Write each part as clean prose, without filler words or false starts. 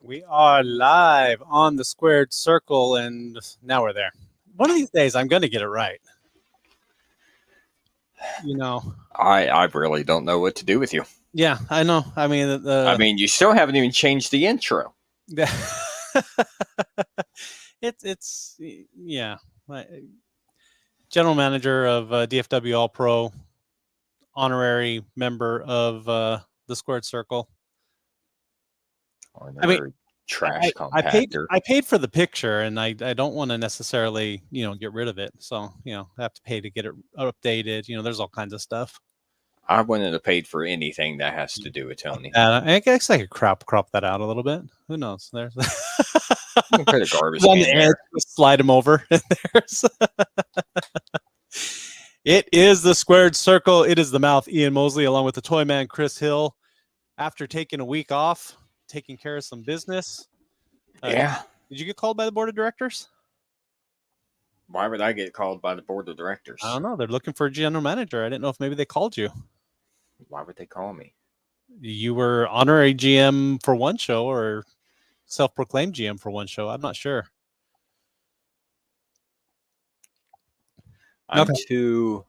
We are live on the squared circle, and now we're there. One of these days, I'm going to get it right. You know. I really don't know what to do with you. Yeah, I know. I mean, You still haven't even changed the intro. it's yeah. General manager of DFW All Pro, honorary member of the squared circle. Honorary trash compactor. I paid for the picture, and I don't want to necessarily get rid of it. So I have to pay to get it updated. There's all kinds of stuff. I wouldn't have paid for anything that has to do with Tony. I guess I could crop that out a little bit. Who knows? There's you can put a garbage can there. Slide him over. There's It is the squared circle. It is the mouth, Ian Mosley, along with the toy man, Chris Hill. After taking a week off, taking care of some business. Yeah. Did you get called by the board of directors? Why would I get called by the board of directors? I don't know. They're looking for a general manager. I didn't know if maybe they called you. Why would they call me? You were honorary GM for one show or self-proclaimed GM for one show. I'm not sure. I'm too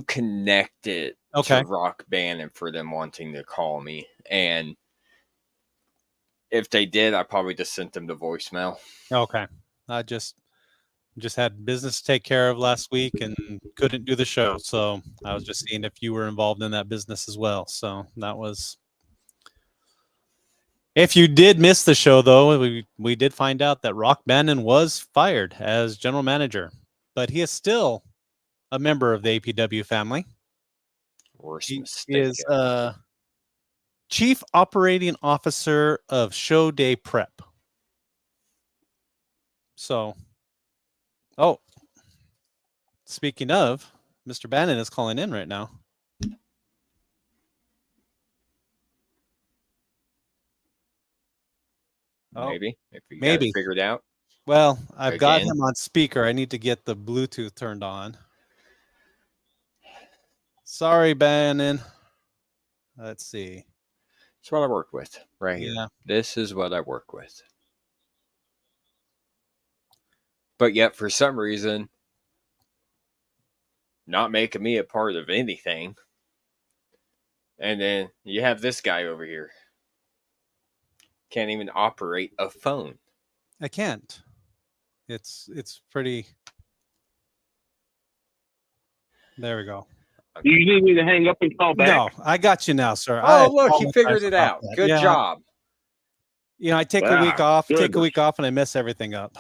connected to Rock Band and for them wanting to call me. And if they did, I probably just sent them to voicemail. Okay. I just had business to take care of last week and couldn't do the show. So I was just seeing if you were involved in that business as well. So that was. If you did miss the show, though, we did find out that Rock Bannon was fired as general manager, but he is still a member of the APW family. He is Chief Operating Officer of Show Day Prep. So, speaking of, Mr. Bannon is calling in right now. Maybe if you got it figured out. Well, I've got him on speaker. I need to get the Bluetooth turned on. Sorry, Bannon. Let's see. It's what I work with right here. Yeah. This is what I work with. But yet, for some reason, not making me a part of anything. And then you have this guy over here. Can't even operate a phone. I can't. It's pretty. There we go. Do you need me to hang up and call back? No, I got you now, sir. Oh, look, he figured it out. Good job. I take a week off. Take a week off, and I mess everything up.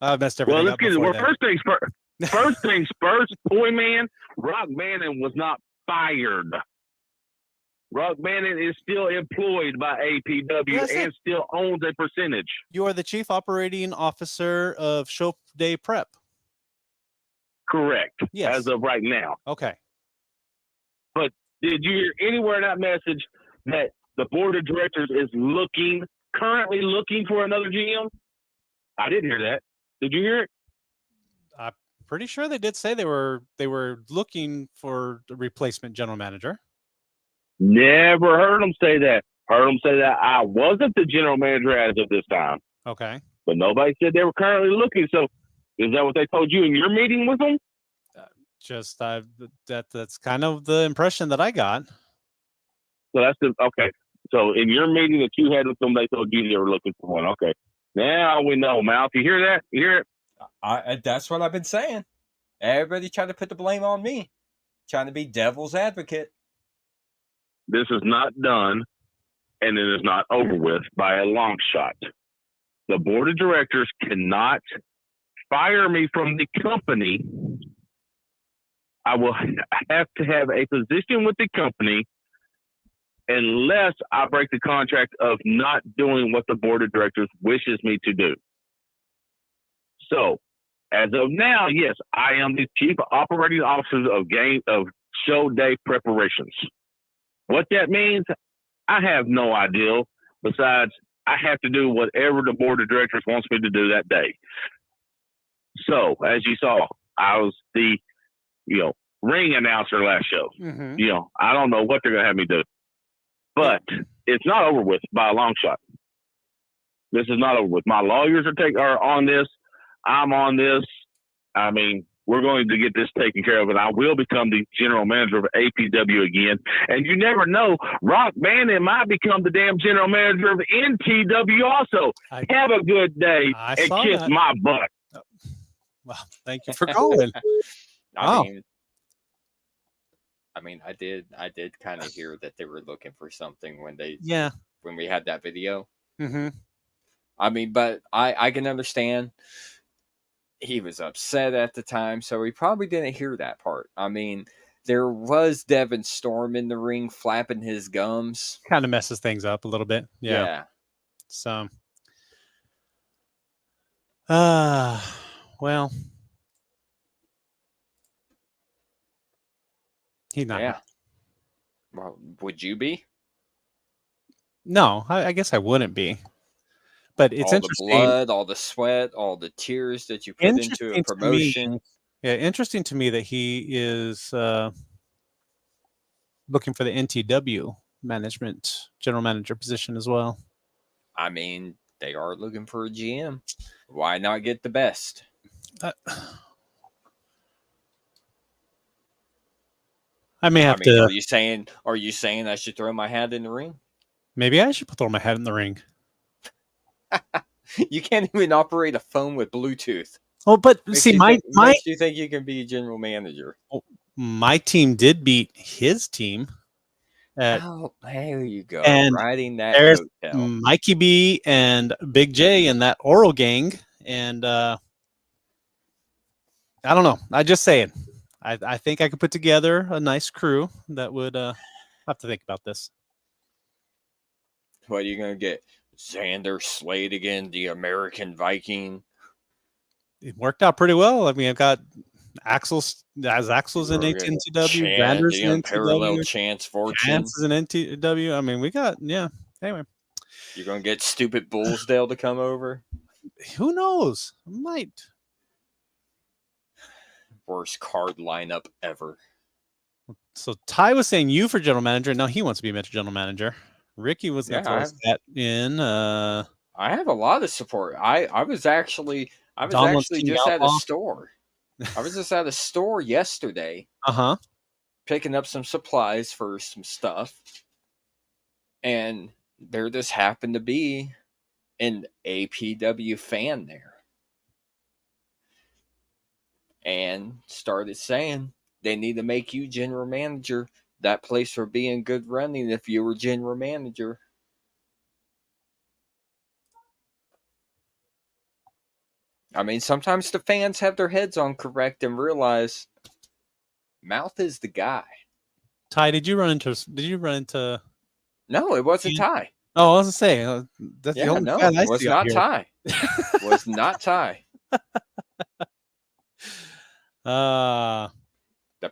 I messed everything up. Well, first things first. First things first, toy man, Rock Bannon was not fired. Rock Bannon is still employed by APW and still owns a percentage. You are the Chief Operating Officer of Show Day Prep. Correct. Yes. As of right now. Okay. But did you hear anywhere in that message that the board of directors is currently looking for another GM? I didn't hear that. Did you hear it? I'm pretty sure they did say they were looking for the replacement general manager. Never heard them say that. Heard them say that I wasn't the general manager as of this time. Okay. But nobody said they were currently looking. So is that what they told you in your meeting with them? That's kind of the impression that I got. So okay. So in your meeting that you had with them, they told you they were looking for one. Okay. Now we know, Mouth. You hear that? You hear it? That's what I've been saying. Everybody trying to put the blame on me. Trying to be devil's advocate. This is not done, and it is not over with by a long shot. The board of directors cannot fire me from the company. I will have to have a position with the company unless I break the contract of not doing what the board of directors wishes me to do. So, as of now, yes, I am the Chief Operating Officer of Show Day Preparations. What that means, I have no idea. Besides, I have to do whatever the board of directors wants me to do that day. So, as you saw, I was the, ring announcer last show. Mm-hmm. I don't know what they're going to have me do. But it's not over with by a long shot. This is not over with. My lawyers are on this. I'm on this. I mean, we're going to get this taken care of, and I will become the general manager of APW again. And you never know, Rock Bannon might become the damn general manager of NTW also. Have a good day and kiss my butt. Well, thank you for calling. I mean, I did kind of hear that they were looking for something when we had that video. Mm-hmm. I mean, but I can understand. He was upset at the time, so he probably didn't hear that part. I mean, there was Devin Storm in the ring flapping his gums. Kind of messes things up a little bit. Yeah. So, well, he's not. Yeah. Well, would you be? No, I guess I wouldn't be. But it's interesting. All the blood, all the sweat, all the tears that you put into a promotion. Interesting to me that he is looking for the NTW general manager position as well. I mean, they are looking for a GM. Why not get the best? I may have to. Are you saying I should throw my hat in the ring? Maybe I should throw my hat in the ring. You can't even operate a phone with Bluetooth. Oh, but see, makes you think you can be a general manager? My team did beat his team. There you go. And riding that there's hotel. Mikey B and Big J and that Oral gang. And I don't know. I just saying. I think I could put together a nice crew that would have to think about this. What are you going to get? Xander Slade again, the American Viking. It worked out pretty well. I mean, I've got Axel's in NTW, Xander's in Unparalleled Chance Fortune. Chance is in NTW. I mean, we got, anyway. You're going to get Stupid Bullsdale to come over? Who knows? Might. Worst card lineup ever. So Ty was saying you for general manager. Now he wants to be general manager. Ricky was I have a lot of support. I was actually just at a store. I was just at a store yesterday. Picking up some supplies for some stuff. And there just happened to be an APW fan there. And started saying they need to make you general manager. That place would be in good running if you were general manager. I mean, sometimes the fans have their heads on correct and realize Mouth is the guy. Ty, did you run into? No, it wasn't Ty. Oh, I was gonna say that's the only fan I was not Ty. Was not Ty. The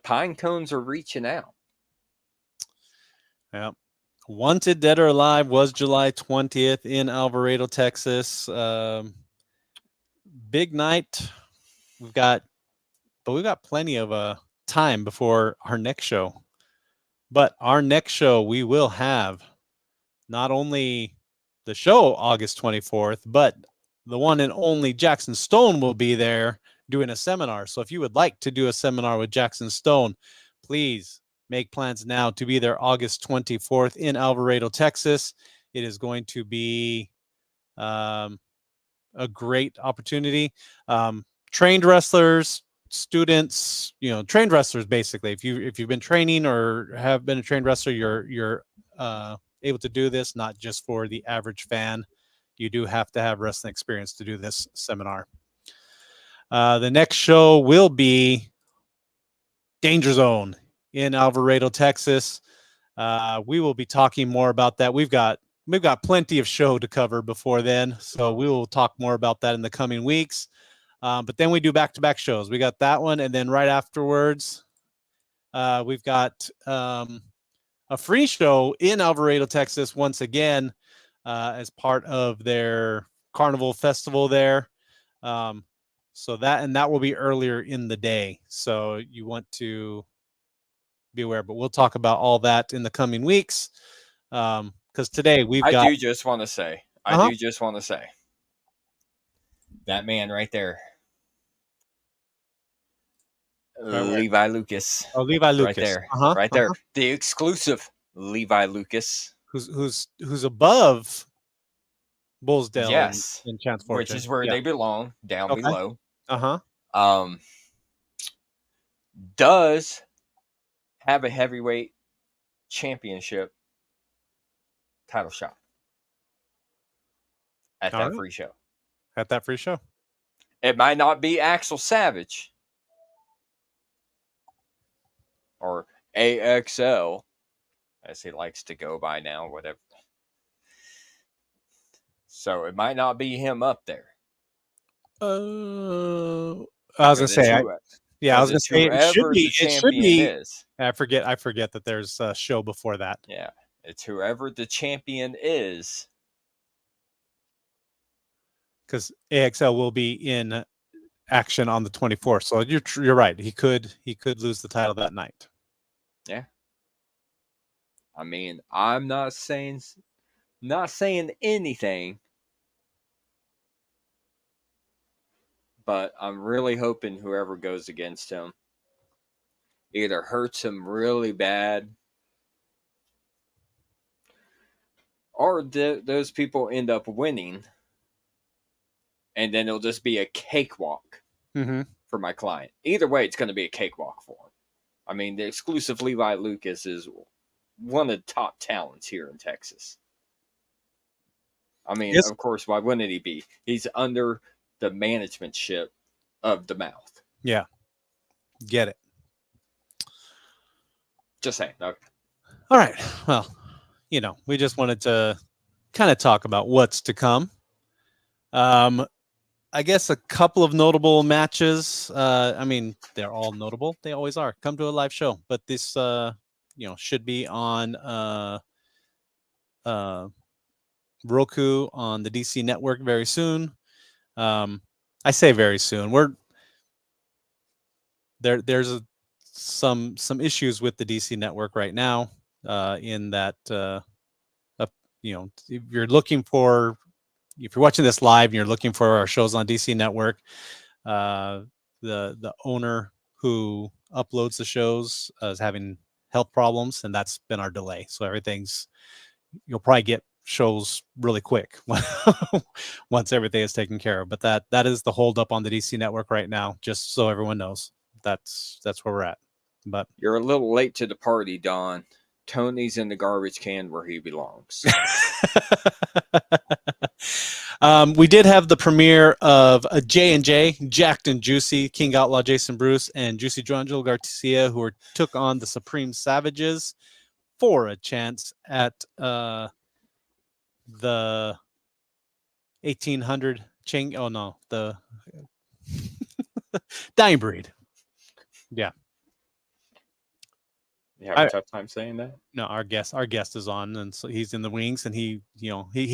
pine cones are reaching out. Yeah. Wanted Dead or Alive was July 20th in Alvarado, Texas. Big night. We've got plenty of time before our next show. But our next show, we will have not only the show August 24th, but the one and only Jackson Stone will be there doing a seminar. So if you would like to do a seminar with Jackson Stone, please make plans now to be there August 24th in Alvarado, Texas. It is going to be a great opportunity. Trained wrestlers, students, trained wrestlers, basically. If you've been training or have been a trained wrestler, you're able to do this, not just for the average fan. You do have to have wrestling experience to do this seminar. The next show will be Danger Zone in Alvarado, Texas. We will be talking more about that. We've got plenty of show to cover before then, so we will talk more about that in the coming weeks. But then we do back-to-back shows. We got that one, and then right afterwards, we've got a free show in Alvarado, Texas, once again, as part of their Carnival Festival there. So that will be earlier in the day. So you want to be aware, but we'll talk about all that in the coming weeks. Because today I do just want to say, that man right there, Levi Lucas. Oh, Levi Lucas. Right there. Right there. The exclusive Levi Lucas. Who's above Bullsdale and Chance Fortune. Which is where they belong, down below. Does have a heavyweight championship title shot at that free show. At that free show. It might not be Axel Savage or AXL, as he likes to go by now, whatever. So it might not be him up there. I was gonna say, I was gonna say it should be. It should be. I forget that there's a show before that. Yeah, it's whoever the champion is. Because AXL will be in action on the 24th, so you're right. He could lose the title that night. Yeah. I mean, I'm not saying anything, but I'm really hoping whoever goes against him either hurts him really bad, or those people end up winning, and then it'll just be a cakewalk for my client. Either way, it's going to be a cakewalk for him. I mean, the exclusive Levi Lucas is one of the top talents here in Texas. I mean, of course, why wouldn't he be? He's under the managementship of the Mouth. Yeah. Get it. Just saying. Okay. All right. Well, we just wanted to kind of talk about what's to come. I guess a couple of notable matches. I mean, they're all notable. They always are. Come to a live show. But this, should be on Roku on the DC network very soon. I say very soon. There's some issues with the DC network right now. In that, if you're watching this live and you're looking for our shows on DC network, the owner who uploads the shows is having health problems, and that's been our delay. So you'll probably get shows really quick once everything is taken care of. But that is the holdup on the DC network right now, just so everyone knows. That's where we're at. But you're a little late to the party, Don. Tony's in the garbage can where he belongs. We did have the premiere of a J&J, Jacked and Juicy, King Outlaw Jason Bruce and Juicy Joangelo Garcia, who took on the Supreme Savages for a chance at the 1800 chain. Oh no, the Dying Breed. Yeah. You have a tough time saying that? No, our guest is on, and so he's in the wings, and he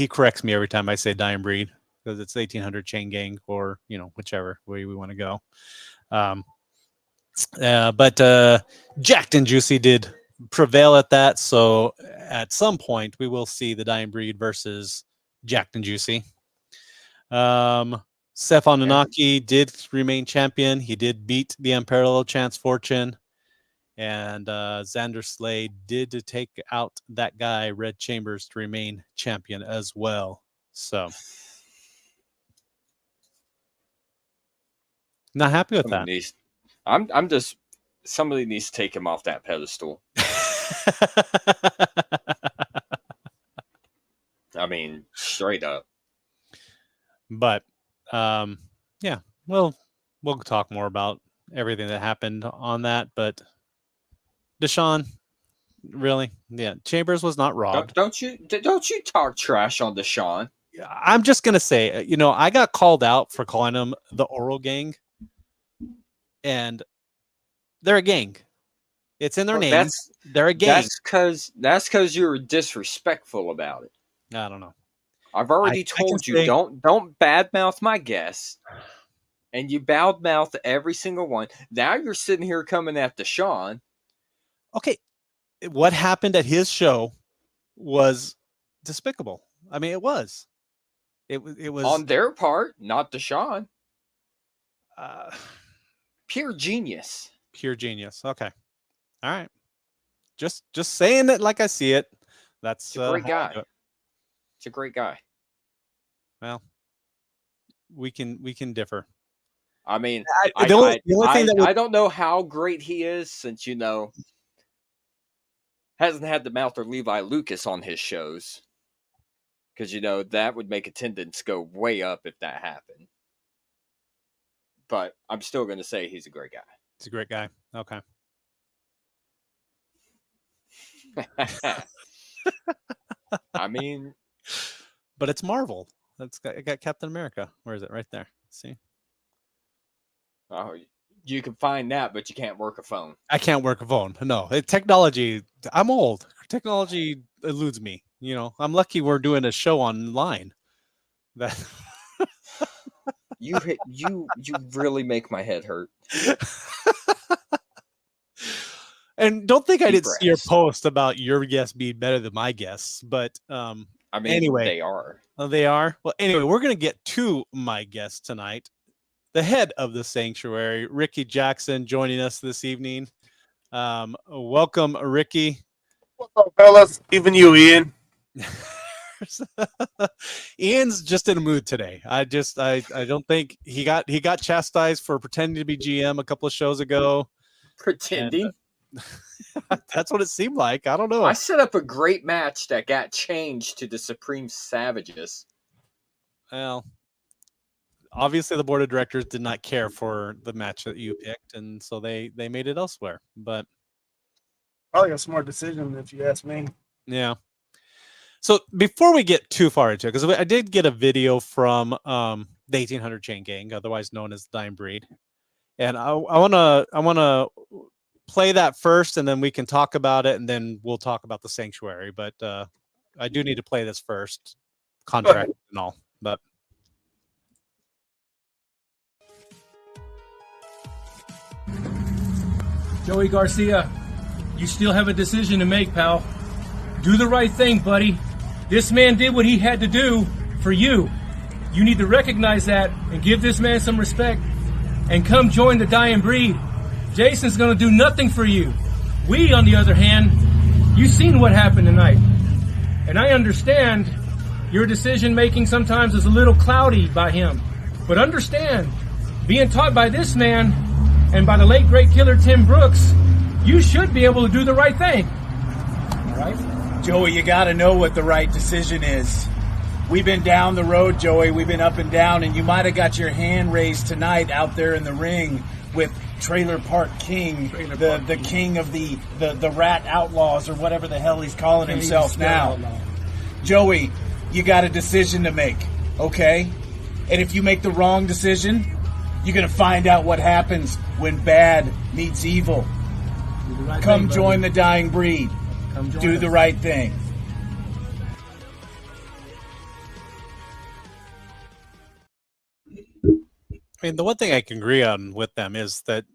corrects me every time I say Dying Breed, because it's 1800 Chain Gang, or whichever way we want to go. But Jacked and Juicy did prevail at that, so at some point we will see the Dying Breed versus Jacked and Juicy. Seth Anunnaki did remain champion. He did beat the Unparalleled Chance Fortune. And Xander Slade did take out that guy, Red Chambers, to remain champion as well. So, not happy with that. I'm just, somebody needs to take him off that pedestal. I mean, straight up. But, yeah, we'll talk more about everything that happened on that, but Deshaun, really? Yeah, Chambers was not robbed. Don't you talk trash on Deshaun? I'm just gonna say, I got called out for calling them the Oral Gang, and they're a gang. It's in their name. They're a gang. That's because you were disrespectful about it. I don't know. I've already told you, don't badmouth my guests, and you badmouth every single one. Now you're sitting here coming at Deshaun. Okay, what happened at his show was despicable. I mean, it was. It was on their part, not Deshaun. Uh, pure genius. Pure genius. Okay. All right. Just saying it like I see it. That's a great guy. It's a great guy. Well, we can differ. I mean, I don't know how great he is since, hasn't had the mouth of Levi Lucas on his shows. Because, that would make attendance go way up if that happened. But I'm still going to say he's a great guy. He's a great guy. Okay. I mean, but it's Marvel. It got Captain America. Where is it? Right there. See. Oh, you can find that, but you can't work a phone. I can't work a phone. No, technology. I'm old. Technology eludes me. I'm lucky we're doing a show online. That you really make my head hurt. And don't think I didn't see your post about your guests being better than my guests, but I mean, anyway, they are. Oh, they are. Well, anyway, we're going to get to my guest tonight, the head of the sanctuary, Ricky Jackson, joining us this evening. Welcome, Ricky. What's up, fellas? Even you, Ian. Ian's just in a mood today. I don't think he got chastised for pretending to be GM a couple of shows ago. Pretending? That's what it seemed like. I don't know. I set up a great match that got changed to the Supreme Savages. Well, obviously the board of directors did not care for the match that you picked, and so they made it elsewhere. But probably a smart decision if you ask me. Yeah. So before we get too far into it, because I did get a video from the 1800 Chain Gang, otherwise known as the Dying Breed, and I wanna play that first, and then we can talk about it, and then we'll talk about the sanctuary. But I do need to play this first, contract and all. But Joey Garcia, you still have a decision to make, pal. Do the right thing, buddy. This man did what he had to do for you. You need to recognize that and give this man some respect and come join the Dying Breed. Jason's going to do nothing for you. We, on the other hand, you've seen what happened tonight. And I understand your decision-making sometimes is a little cloudy by him. But understand, being taught by this man and by the late, great killer Tim Brooks, you should be able to do the right thing. All right? Joey, you got to know what the right decision is. We've been down the road, Joey. We've been up and down, and you might have got your hand raised tonight out there in the ring with Trailer Park King, the king of the rat outlaws or whatever the hell he's calling himself now. Joey, you got a decision to make, okay? And if you make the wrong decision, you're going to find out what happens when bad meets evil. Come join the Dying Breed. Do the right thing. I mean, the one thing I can agree on with them is that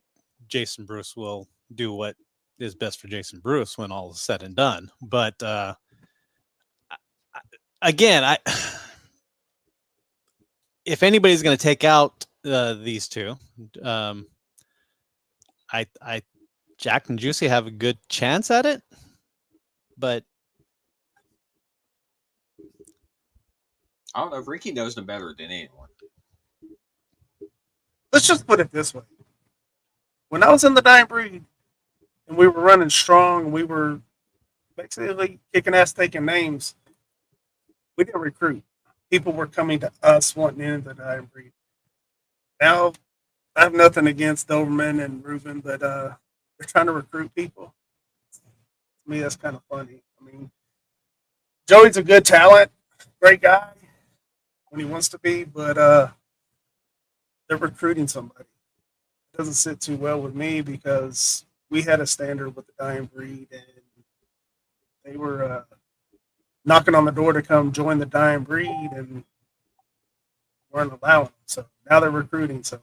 Jason Bruce will do what is best for Jason Bruce when all is said and done. But again, if anybody's going to take out these two, Jack and Juicy have a good chance at it, but I don't know if Ricky knows them better than anyone. Let's just put it this way. When I was in the Dying Breed and we were running strong and we were basically kicking ass, taking names, we didn't recruit. People were coming to us wanting into the Dying Breed. Now, I have nothing against Doberman and Ruben, but they're trying to recruit people. To me, that's kind of funny. I mean, Joey's a good talent, great guy when he wants to be, but they're recruiting somebody. It doesn't sit too well with me because we had a standard with the Dying Breed, and they were knocking on the door to come join the Dying Breed, and weren't allowing them. So now they're recruiting. So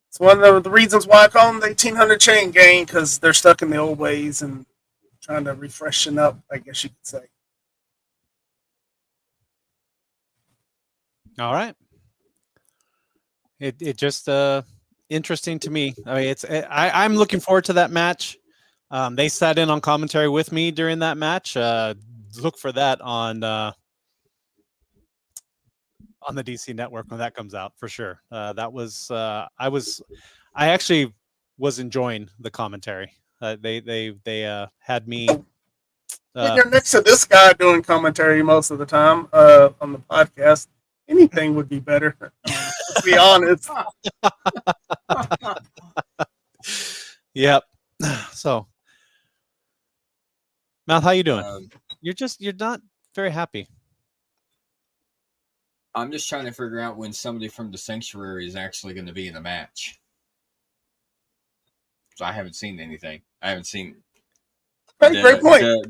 it's one of the reasons why I call them the 1800 Chain Gang, because they're stuck in the old ways and trying to refreshen up, I guess you could say. All right. It just interesting to me. I mean, I'm looking forward to that match. They sat in on commentary with me during that match. Look for that on the DC network when that comes out for sure. That was I actually was enjoying the commentary. They had me. You're next to this guy doing commentary most of the time on the podcast. Anything would be better. To be honest. Yep. So, Mouth, how you doing? You're not very happy. I'm just trying to figure out when somebody from the Sanctuary is actually going to be in the match. So I haven't seen anything. I haven't seen. Great point. No.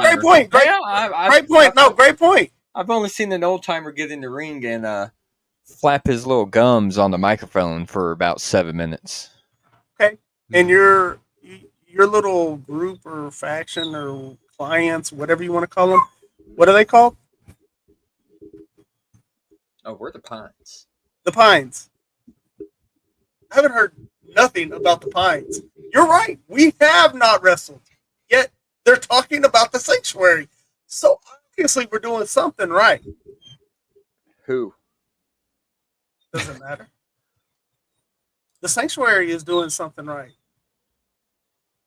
Great point. Great point. No, great point. I've only seen an old timer get in the ring and flap his little gums on the microphone for about 7 minutes. Okay, and your little group or faction or clients, whatever you want to call them, what are they called? Oh, we're the Pines. The Pines. I haven't heard nothing about the Pines. You're right. We have not wrestled. Yet they're talking about the Sanctuary. So obviously we're doing something right. Who? Doesn't matter. The Sanctuary is doing something right.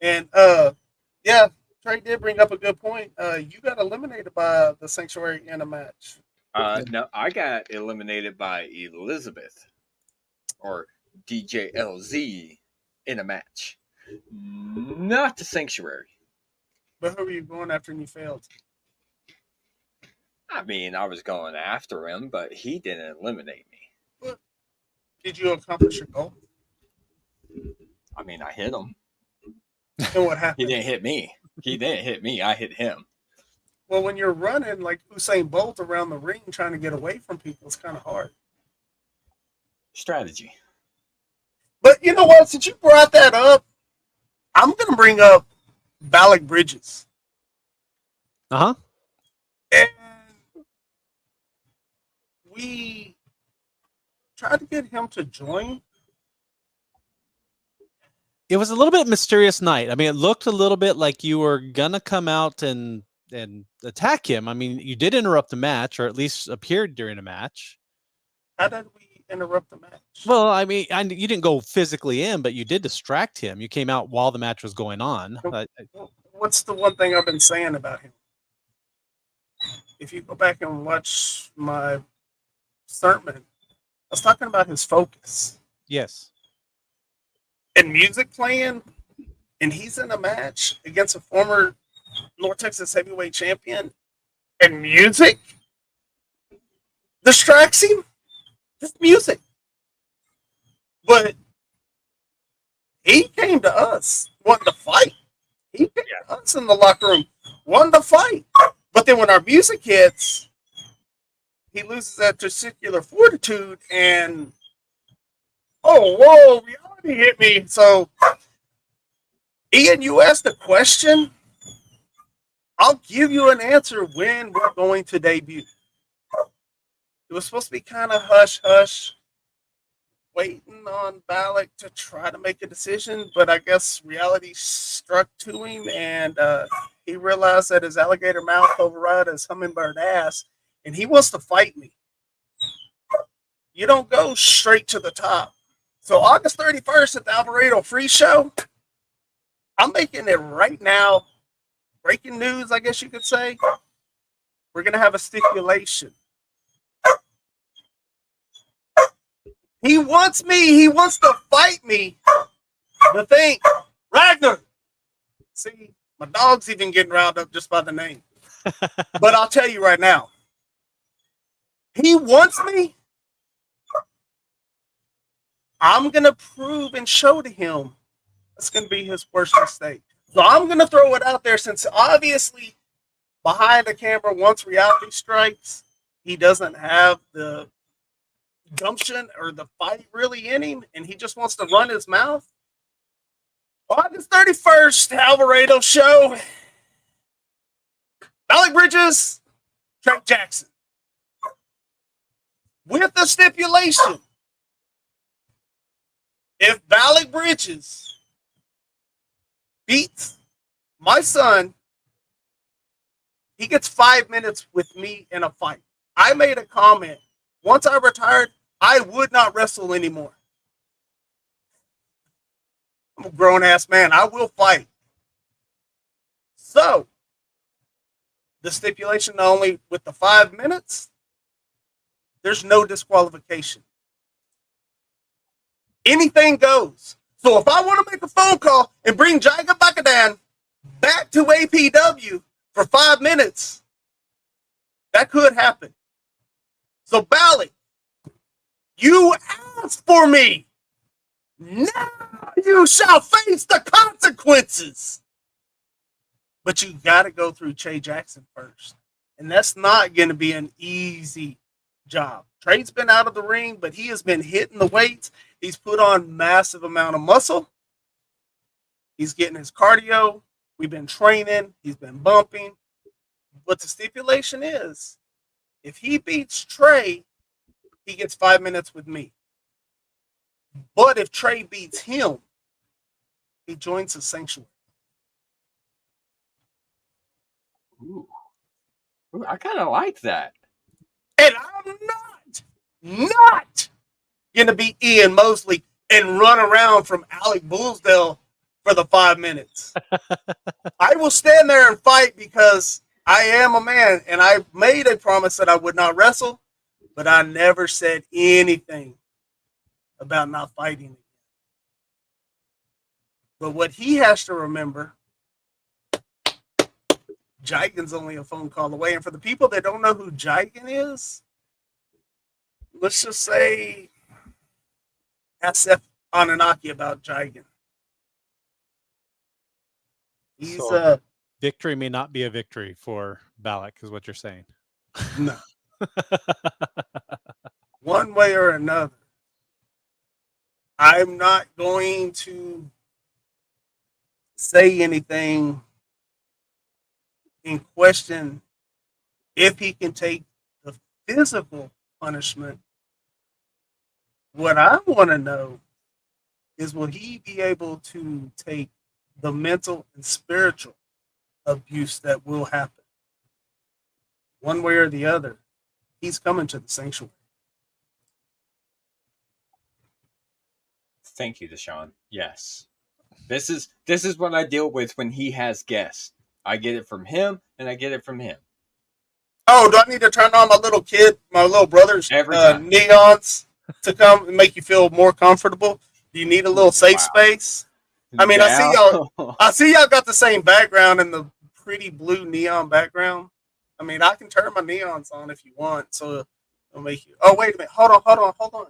And yeah, Trey did bring up a good point. You got eliminated by the Sanctuary in a match. No, I got eliminated by Elizabeth or DJLZ in a match. Not the Sanctuary. But who were you going after and you failed? I mean, I was going after him, but he didn't eliminate me. But did you accomplish your goal? I mean, I hit him. And what happened? He didn't hit me. I hit him. Well, when you're running like Usain Bolt around the ring trying to get away from people, it's kind of hard. Strategy. But you know what? Since you brought that up, I'm going to bring up Balak Bridges. Uh-huh. And we tried to get him to join. It was a little bit mysterious night. I mean, it looked a little bit like you were going to come out and attack him. I mean, you did interrupt the match, or at least appeared during a match. How did we interrupt the match? Well, I mean, you didn't go physically in, but you did distract him. You came out while the match was going on. What's the one thing I've been saying about him? If you go back and watch my sermon, I was talking about his focus. Yes. And music playing, and he's in a match against a former North Texas heavyweight champion, and music distracts him. Just music. But he came to us wanting to fight. He came to us in the locker room wanting to fight. But then when our music hits, he loses that testicular fortitude and whoa, reality hit me. So Ian, you asked a question. I'll give you an answer when we're going to debut. It was supposed to be kind of hush-hush, waiting on Balak to try to make a decision, but I guess reality struck to him, and he realized that his alligator mouth override his hummingbird ass, and he wants to fight me. You don't go straight to the top. So August 31st at the Alvarado Free Show, I'm making it right now. Breaking news, I guess you could say. We're going to have a stipulation. He wants me. He wants to fight me. The thing, Ragnar. See, my dog's even getting riled up just by the name. But I'll tell you right now. He wants me. I'm going to prove and show to him that's going to be his worst mistake. So I'm going to throw it out there since obviously behind the camera, once reality strikes, he doesn't have the gumption or the fight really in him, and he just wants to run his mouth. August 31st, Alvarado Show. Balak Bridges, Trent Jackson. with the stipulation, if Valak Bridges beats my son, he gets 5 minutes with me in a fight. I made a comment. Once I retired, I would not wrestle anymore. I'm a grown-ass man. I will fight. So, the stipulation only with the 5 minutes, there's no disqualification. Anything goes. So if I want to make a phone call and bring Jaiga Bakadan back to APW for 5 minutes, that could happen. So Bally, you asked for me. Now you shall face the consequences. But you got to go through Trey Jackson first. And that's not going to be an easy job. Trey's been out of the ring, but he has been hitting the weights. He's put on massive amount of muscle. He's getting his cardio. We've been training. He's been bumping. But the stipulation is, if he beats Trey, he gets 5 minutes with me. But if Trey beats him, he joins the Sanctuary. Ooh, I kind of like that. And I'm not going to be Ian Mosley and run around from Alec Bluesdale for the 5 minutes. I will stand there and fight because I am a man, and I made a promise that I would not wrestle, but I never said anything about not fighting again. But what he has to remember, Jigen's only a phone call away. And for the people that don't know who Jigen is, let's just say ask Seth Anunnaki about Jigen. He's victory may not be a victory for Balak, is what you're saying. No. One way or another. I'm not going to say anything in question if he can take the physical punishment. What I want to know is, will he be able to take the mental and spiritual abuse that will happen? One way or the other, he's coming to the Sanctuary. Thank you, Deshaun. Yes. This is what I deal with when he has guests. I get it from him, and I get it from him. Oh, do I need to turn on my little brother's neons to come and make you feel more comfortable? Do you need a little safe space? I mean, yeah. I see y'all got the same background and the pretty blue neon background. I mean, I can turn my neons on if you want, so it'll make you. Oh, wait a minute. Hold on.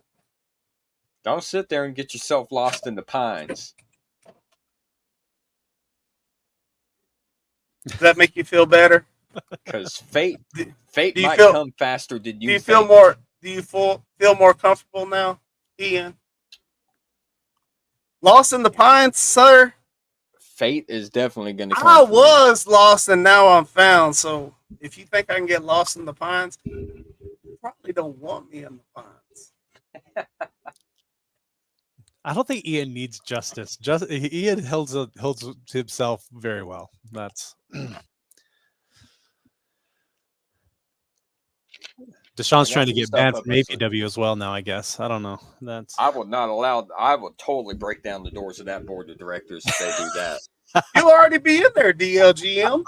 Don't sit there and get yourself lost in the pines. Does that make you feel better? Because fate might come faster than you. Do you feel more? Do you feel more comfortable now, Ian? Lost in the pines, sir. Fate is definitely going to come. I was lost and now I'm found. So if you think I can get lost in the pines, you probably don't want me in the pines. I don't think Ian needs justice. Ian holds himself very well. That's Deshaun's trying to get banned from APW as well now, I guess. I don't know. I will not allow. I will totally break down the doors of that board of directors if they do that. You'll already be in there, DLGM.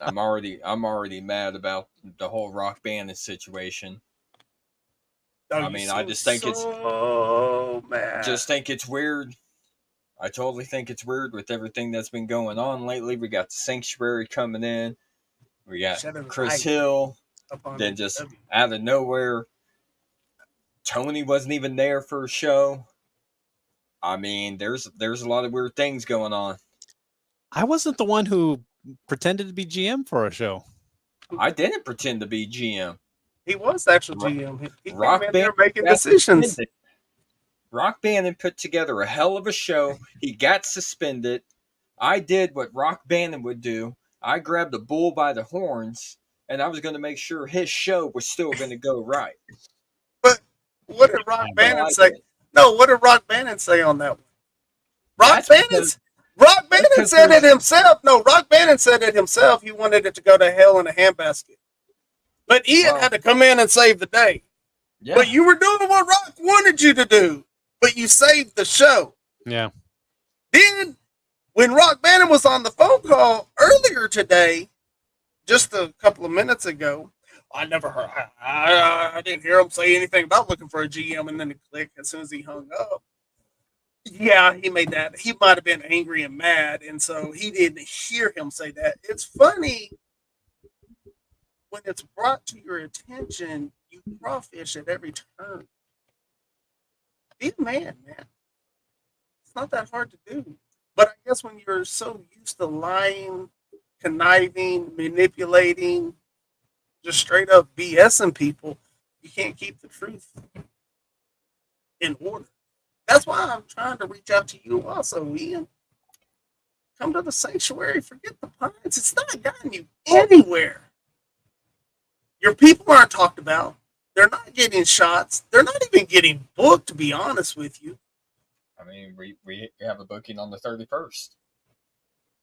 I'm already mad about the whole Rock Band situation. I mean, I just think it's weird. I totally think it's weird with everything that's been going on lately. We got the Sanctuary coming in. We got Chris Hill. Then just out of nowhere, Tony wasn't even there for a show. I mean, there's a lot of weird things going on. I wasn't the one who pretended to be GM for a show. I didn't pretend to be GM. He was actual GM. He Rock came in there making decisions. Rock Bannon put together a hell of a show. He got suspended. I did what Rock Bannon would do. I grabbed the bull by the horns, and I was going to make sure his show was still going to go right. But What did Rock Bannon say? No, what did Rock Bannon say on that one? Rock Bannon said it himself. No, Rock Bannon said it himself. He wanted it to go to hell in a handbasket. But Ian had to come in and save the day. Yeah. But you were doing what Rock wanted you to do. But you saved the show. Yeah. Then, when Rock Bannon was on the phone call earlier today, just a couple of minutes ago, I never heard, I didn't hear him say anything about looking for a GM, and then it clicked as soon as he hung up. Yeah, he made that. He might have been angry and mad, and so he didn't hear him say that. It's funny when it's brought to your attention, you crawfish at every turn. Be a man. It's not that hard to do. But I guess when you're so used to lying, conniving, manipulating, just straight up BSing people, you can't keep the truth in order. That's why I'm trying to reach out to you also, Ian. Come to the sanctuary. Forget the Pines. It's not gotten you anywhere. Your people aren't talked about. They're not getting shots. They're not even getting booked, to be honest with you. I mean, we have a booking on the 31st.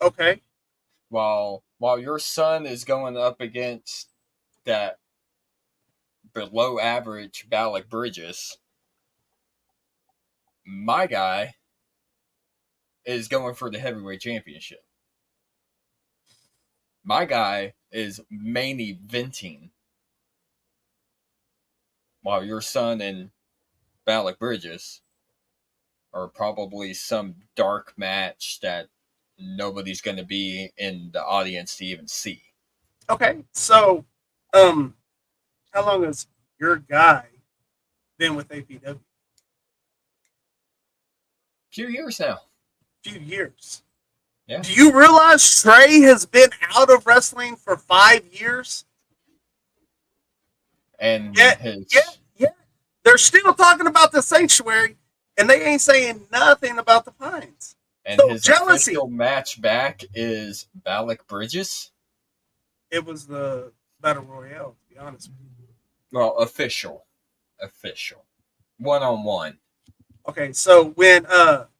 Okay. While your son is going up against that below average Balak Bridges, my guy is going for the heavyweight championship. My guy is main eventing, while your son and Balak Bridges are probably some dark match that nobody's going to be in the audience to even see. Okay, so how long has your guy been with APW? Few years now. Few years. Yeah. Do you realize Trey has been out of wrestling for 5 years? And yeah. They're still talking about the sanctuary, and they ain't saying nothing about the Pines. And so his jealousy. Official match back is Balak Bridges. It was the Battle Royale, to be honest with you. Well, official. 1-on-1. Okay, so when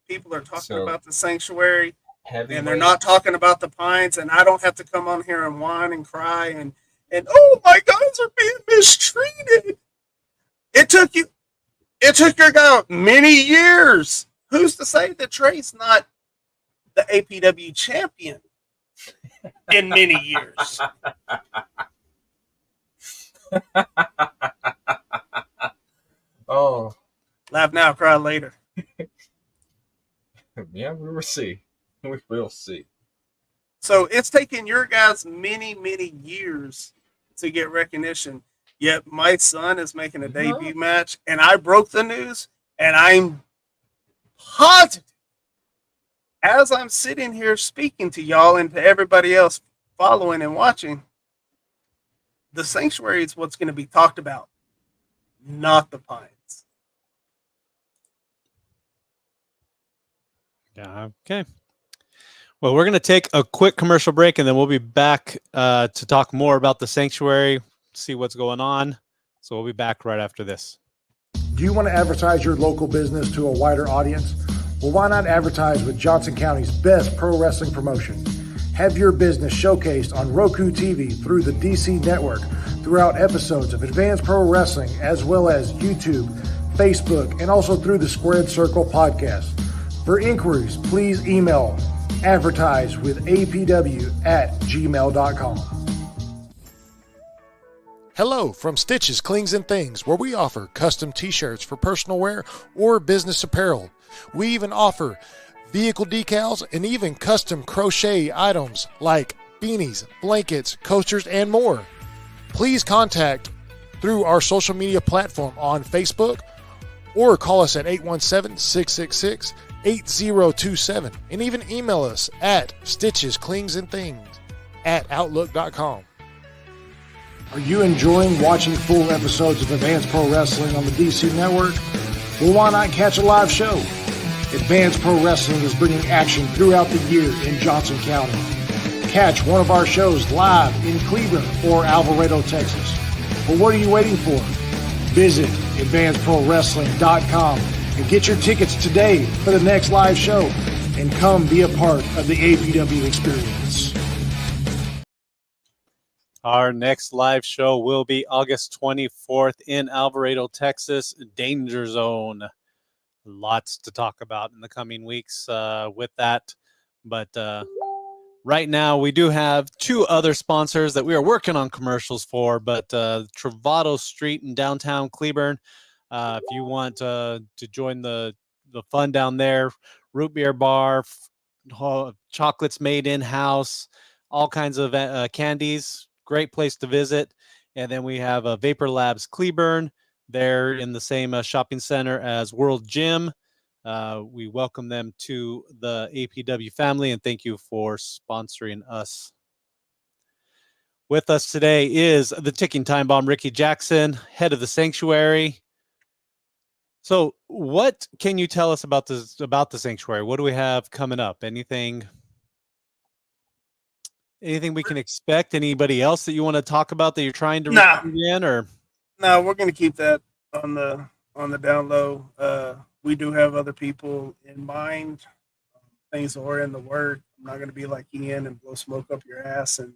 people are talking about the sanctuary and they're not talking about the Pines, and I don't have to come on here and whine and cry and oh, my guys are being mistreated. It took your guy many years. Who's to say that Trey's not the APW champion in many years? Oh. Laugh now, cry later. Yeah, we will see. We will see. So it's taken your guys many, many years to get recognition. Yet my son is making a debut match, and I broke the news, and I'm positive, as I'm sitting here speaking to y'all and to everybody else following and watching, the sanctuary is what's going to be talked about, not the Pines. Yeah, okay. Well, we're going to take a quick commercial break, and then we'll be back to talk more about the sanctuary, see what's going on. So we'll be back right after this. Do you want to advertise your local business to a wider audience? Well, why not advertise with Johnson County's best pro wrestling promotion? Have your business showcased on Roku TV through the DC Network throughout episodes of Advanced Pro Wrestling, as well as YouTube, Facebook, and also through the Squared Circle podcast. For inquiries, please email advertisewithapw@gmail.com. Hello from Stitches, Clings, and Things, where we offer custom t-shirts for personal wear or business apparel. We even offer vehicle decals and even custom crochet items like beanies, blankets, coasters, and more. Please contact through our social media platform on Facebook or call us at 817-666-8027 and even email us at stitchesclingsandthings@outlook.com. Are you enjoying watching full episodes of Advanced Pro Wrestling on the DC Network? Well, why not catch a live show? Advanced Pro Wrestling is bringing action throughout the year in Johnson County. Catch one of our shows live in Cleveland or Alvarado, Texas. But what are you waiting for? Visit advancedprowrestling.com and get your tickets today for the next live show and come be a part of the APW experience. Our next live show will be August 24th in Alvarado, Texas, Danger Zone. Lots to talk about in the coming weeks with that. But right now, we do have two other sponsors that we are working on commercials for, but Travado Street in downtown Cleburne. If you want to join the fun down there, root beer bar, chocolates made in-house, all kinds of candies, great place to visit. And then we have Vapor Labs Cleburne. They're in the same shopping center as World Gym. We welcome them to the APW family, and thank you for sponsoring us. With us today is the ticking time bomb, Ricky Jackson, head of the sanctuary. So what can you tell us about the sanctuary? What do we have coming up? Anything we can expect? Anybody else that you want to talk about that you're trying to recruit in, or? No, we're going to keep that on the down low. We do have other people in mind. Things are in the work. I'm not going to be like Ian and blow smoke up your ass and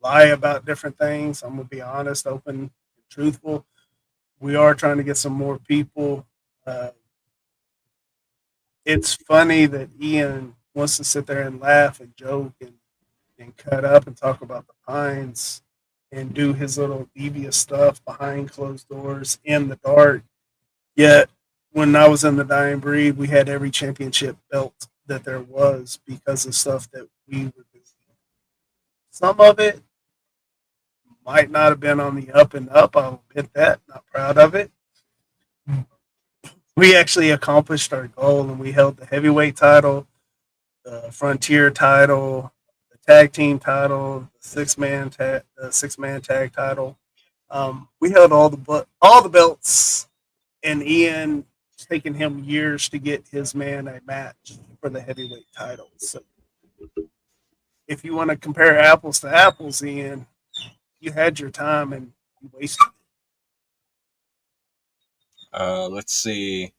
lie about different things. I'm going to be honest, open, and truthful. We are trying to get some more people. It's funny that Ian wants to sit there and laugh and joke and cut up and talk about the Pines and do his little devious stuff behind closed doors in the dark. Yet, when I was in the Dying Breed, we had every championship belt that there was because of stuff that we were doing. Some of it might not have been on the up and up. I'll admit that. Not proud of it. We actually accomplished our goal, and we held the heavyweight title, the Frontier title, the tag team title, the six-man tag title. We held all the belts, and Ian, it's taken him years to get his man a match for the heavyweight title. So, if you want to compare apples to apples, Ian, you had your time and you wasted it. Let's see.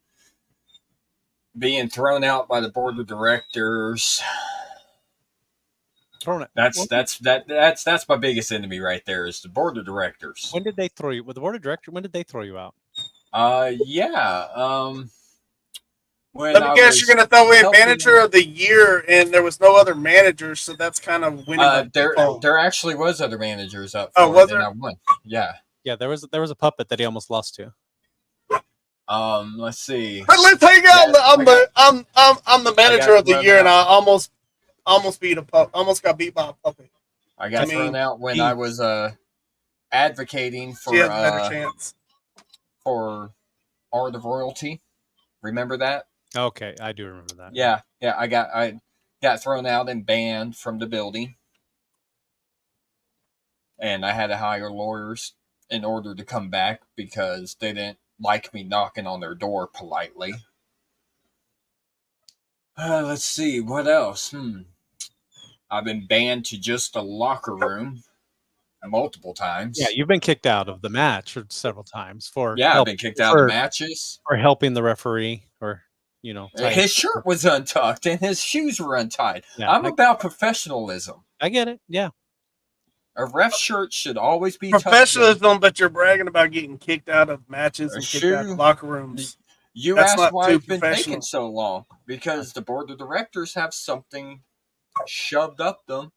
Being thrown out by the board of directors. That's my biggest enemy right there is the board of directors. When did they throw you? With the board of directors, when did they throw you out? Let me guess, you're going to throw in manager of the year, and there was no other managers, so that's kind of winning. There actually was other managers up. Oh, was there? I won. Yeah. Yeah, there was a puppet that he almost lost to. Let's see. But let's hang out. I'm the manager of the year, and I almost got beat by a puppet. I got thrown out when I was advocating for for Art of Royalty. Remember that? Okay, I do remember that. Yeah. I got thrown out and banned from the building, and I had to hire lawyers in order to come back because they didn't like me knocking on their door politely. Let's see, what else? I've been banned to just a locker room multiple times. Yeah, you've been kicked out of the match several times for I've been kicked out of matches for helping the referee, or his shirt was untucked and his shoes were untied. Yeah, I'm about professionalism. I get it. Yeah. A ref shirt should always be professionalism, but you're bragging about getting kicked out of matches and kicked out of locker rooms. You asked why it's been taking so long. Because the board of directors have something shoved up them.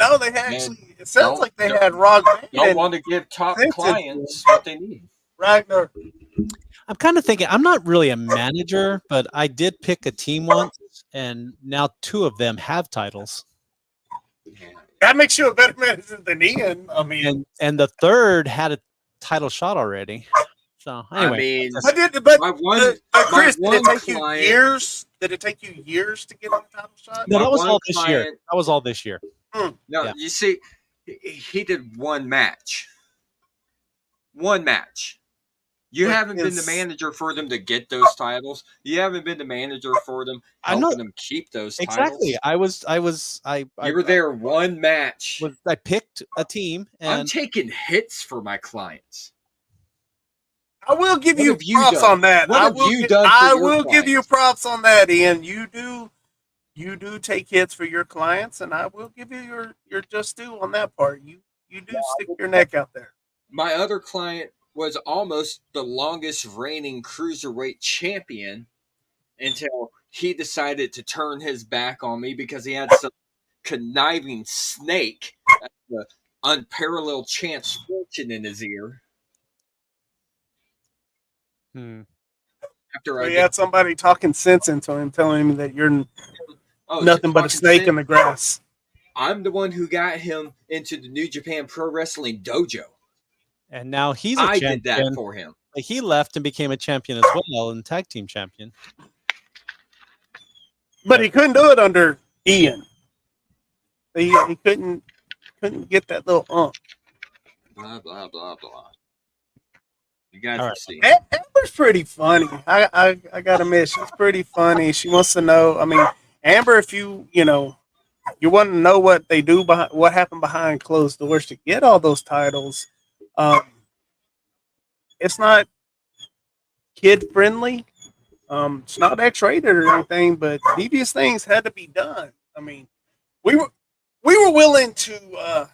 No, they actually. It sounds like they had Rock. Don't want to give top clients what they need. Ragnar. I'm kind of thinking, I'm not really a manager, but I did pick a team once, and now two of them have titles. That makes you a better manager than Ian. I mean, and the third had a title shot already. So anyway, Chris, did it take you years? Did it take you years to get on the title shot? No, that was all this year. That was all this year. No, you see, he did one match. One match. You haven't been the manager for them to get those titles. You haven't been the manager for them, helping them keep those titles. Exactly. You were there one match. I picked a team. And I'm taking hits for my clients. I will give you props on that. I will give you props on that, Ian. You do take hits for your clients, and I will give you your just due on that part. You do stick your neck out there. My other client was almost the longest reigning cruiserweight champion until he decided to turn his back on me because he had some conniving snake, the unparalleled chance fortune in his ear. After he had somebody talking sense into him, telling him that you're nothing but a snake in the grass. I'm the one who got him into the New Japan Pro Wrestling Dojo. And now he's a champion. I did that for him. He left and became a champion as well, and tag team champion. But he couldn't do it under Ian. He couldn't get that little Blah blah blah blah. You guys see. Amber's pretty funny. I gotta admit, she's pretty funny. She wants to know. I mean, Amber, if you want to know what they do what happened behind closed doors to get all those titles, it's not kid friendly. It's not X-rated or anything, but devious things had to be done. I mean, we were willing to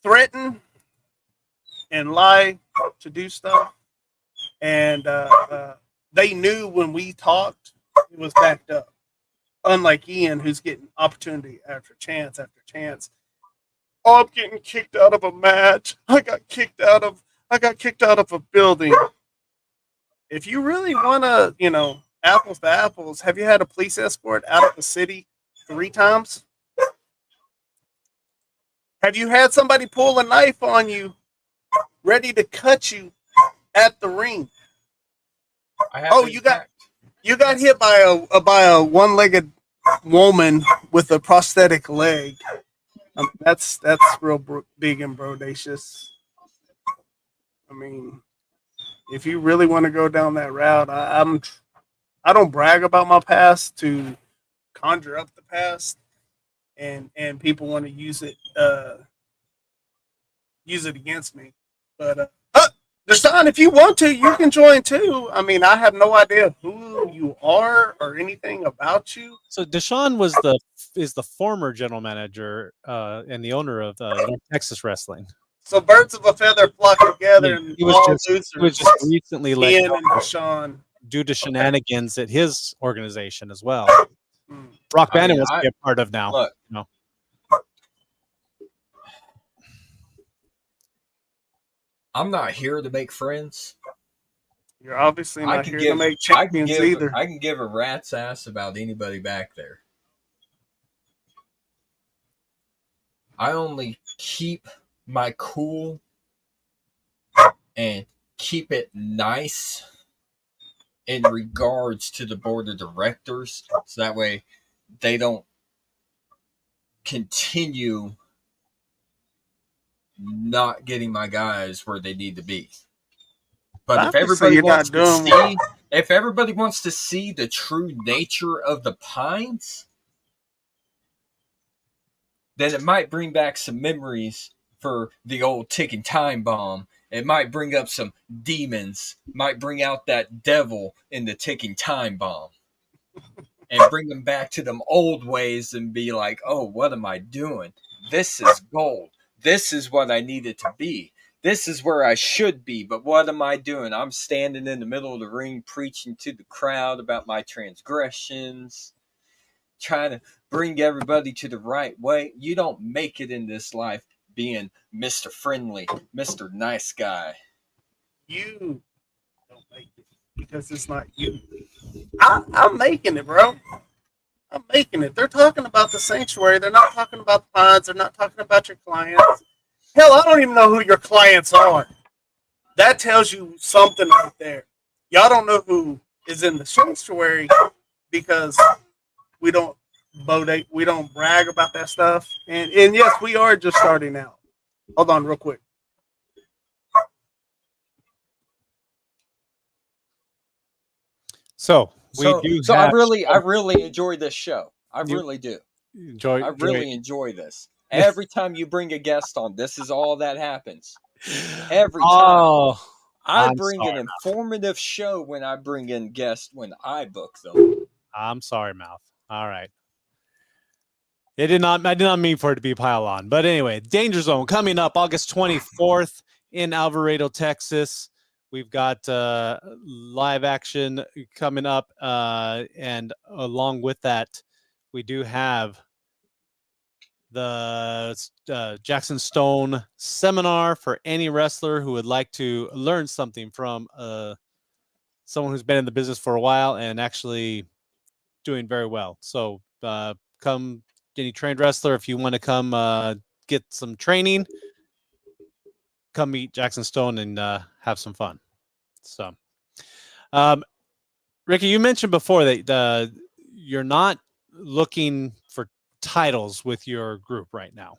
threaten and lie to do stuff, and they knew when we talked it was backed up. Unlike Ian, who's getting opportunity after chance after chance. Oh, I'm getting kicked out of a match. I got kicked out of a building. If you really want to, apples to apples, have you had a police escort out of the city 3 times? Have you had somebody pull a knife on you, ready to cut you at the ring? You got hit by a one-legged woman with a prosthetic leg. That's real big and brodacious. I mean, if you really want to go down that route, I don't brag about my past to conjure up the past, and people want to use it against me. But Deshaun, if you want to, you can join too. I mean, I have no idea who you are or anything about you. So Deshaun is the former general manager and the owner of North Texas Wrestling. So birds of a feather flock together, and he was just recently let Ian and Deshaun due to shenanigans at his organization as well. Rock Bannon wants to be a part of now. Look, I'm not here to make friends. You're obviously not here to make champions either. I can give a rat's ass about anybody back there. I only keep my cool and keep it nice in regards to the board of directors, so that way they don't continue not getting my guys where they need to be. But if everybody wants to see the true nature of the Pines, then it might bring back some memories for the old ticking time bomb. It might bring up some demons, might bring out that devil in the ticking time bomb, and bring them back to them old ways and be like, oh, what am I doing? This is gold. This is what I needed to be. This is where I should be, but what am I doing? I'm standing in the middle of the ring preaching to the crowd about my transgressions, trying to bring everybody to the right way. You don't make it in this life being Mr. Friendly, Mr. Nice Guy. You don't make it because it's not you. I'm making it, bro. I'm making it. They're talking about the sanctuary. They're not talking about the Pines. They're not talking about your clients. Hell, I don't even know who your clients are. That tells you something right there. Y'all don't know who is in the sanctuary because we don't brag about that stuff. And yes, we are just starting out. Hold on real quick. So I really enjoy this show. I really do. I really enjoy this. Every time you bring a guest on, this is all that happens. Every time. Oh, I bring an informative show when I bring in guests when I book them. I'm sorry, Mouth. All right. I did not mean for it to be pile on. But anyway, Danger Zone coming up August 24th in Alvarado, Texas. We've got live action coming up. And along with that, we do have the Jackson Stone seminar for any wrestler who would like to learn something from someone who's been in the business for a while and actually doing very well. So come, any trained wrestler, if you want to come get some training, come meet Jackson Stone and have some fun. So, Ricky, you mentioned before that you're not looking for titles with your group right now.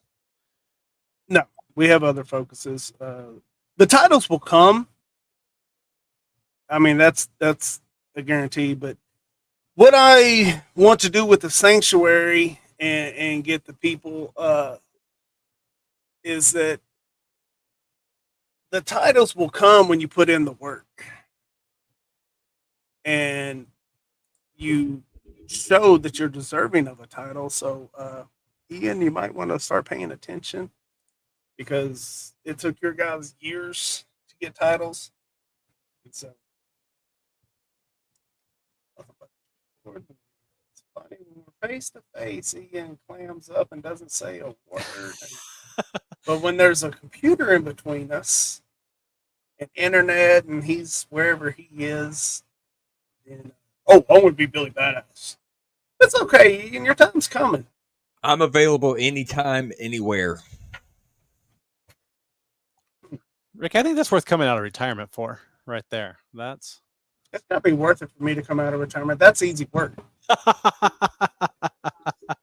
No, we have other focuses. The titles will come. I mean, that's a guarantee. But what I want to do with the sanctuary and get the people is that the titles will come when you put in the work and you show that you're deserving of a title. So, Ian, you might want to start paying attention because it took your guys years to get titles. And so, it's funny when we're face to face, Ian clams up and doesn't say a word. But when there's a computer in between us, and internet, and he's wherever he is, then I want to be Billy Badass. It's okay, Ian. Your time's coming. I'm available anytime, anywhere. Rick, I think that's worth coming out of retirement for, right there. That's gotta be worth it for me to come out of retirement. That's easy work.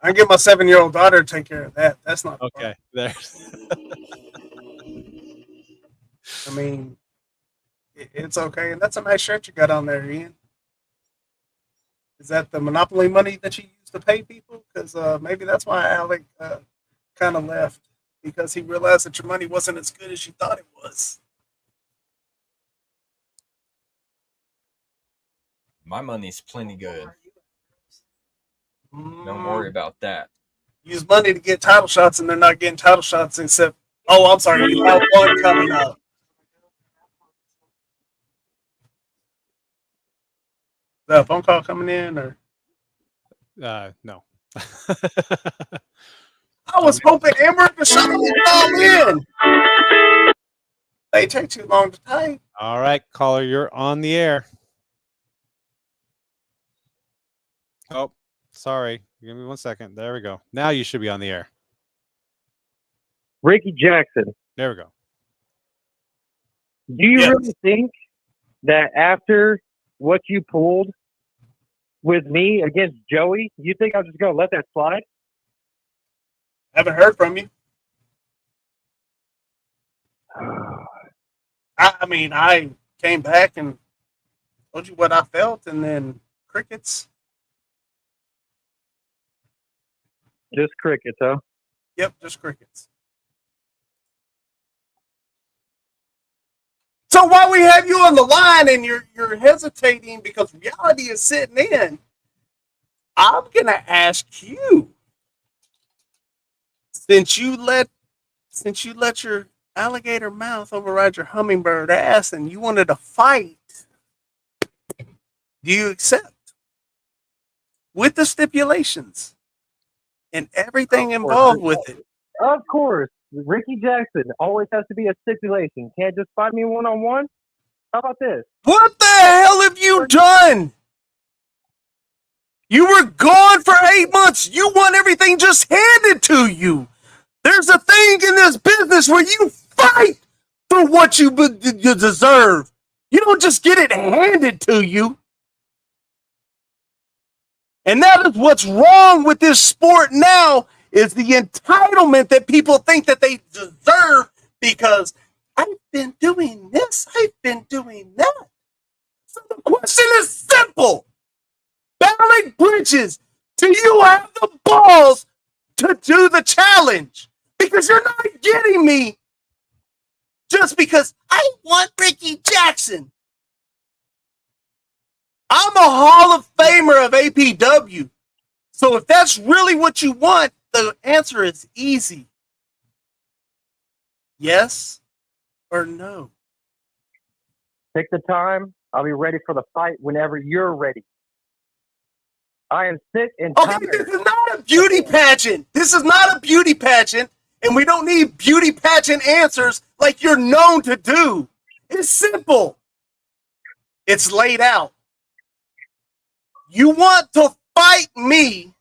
I get my 7-year-old daughter to take care of that. That's not okay. There. I mean, it's okay, and that's a nice shirt you got on there, Ian. Is that the Monopoly money that you use to pay people? Because maybe that's why Alec kind of left, because he realized that your money wasn't as good as you thought it was. My money's plenty good. Don't worry about that. Use money to get title shots, and they're not getting title shots except, I'm sorry, you have one coming up. Is that a phone call coming in, or? No. I was hoping Amber and Deshaun would call in. They take too long to type. All right, caller, you're on the air. Oh, sorry. Give me 1 second. There we go. Now you should be on the air. Ricky Jackson. There we go. Do you really think that after what you pulled with me against Joey, you think I'm just going to let that slide? Haven't heard from you. I mean, I came back and told you what I felt, and then crickets. Just crickets, huh? Yep, just crickets. So while we have you on the line and you're hesitating because reality is sitting in, I'm gonna ask you, since you let your alligator mouth override your hummingbird ass and you wanted to fight, do you accept with the stipulations and everything involved with it? Of course. Ricky Jackson always has to be a stipulation. Can't just fight me one-on-one. How about this? What the hell have you done? You were gone for 8 months. You want everything just handed to you. There's a thing in this business where you fight for what you deserve. You don't just get it handed to you. And that is what's wrong with this sport now, is the entitlement that people think that they deserve because I've been doing this, I've been doing that. So the question is simple. Ballet Bridges, do you have the balls to do the challenge? Because you're not getting me just because I want Ricky Jackson. I'm a Hall of Famer of APW. So if that's really what you want, the answer is easy. Yes or no. Pick the time. I'll be ready for the fight whenever you're ready. I am sick and tired. Okay, this is not a beauty pageant. This is not a beauty pageant, and we don't need beauty pageant answers like you're known to do. It's simple. It's laid out. You want to fight me.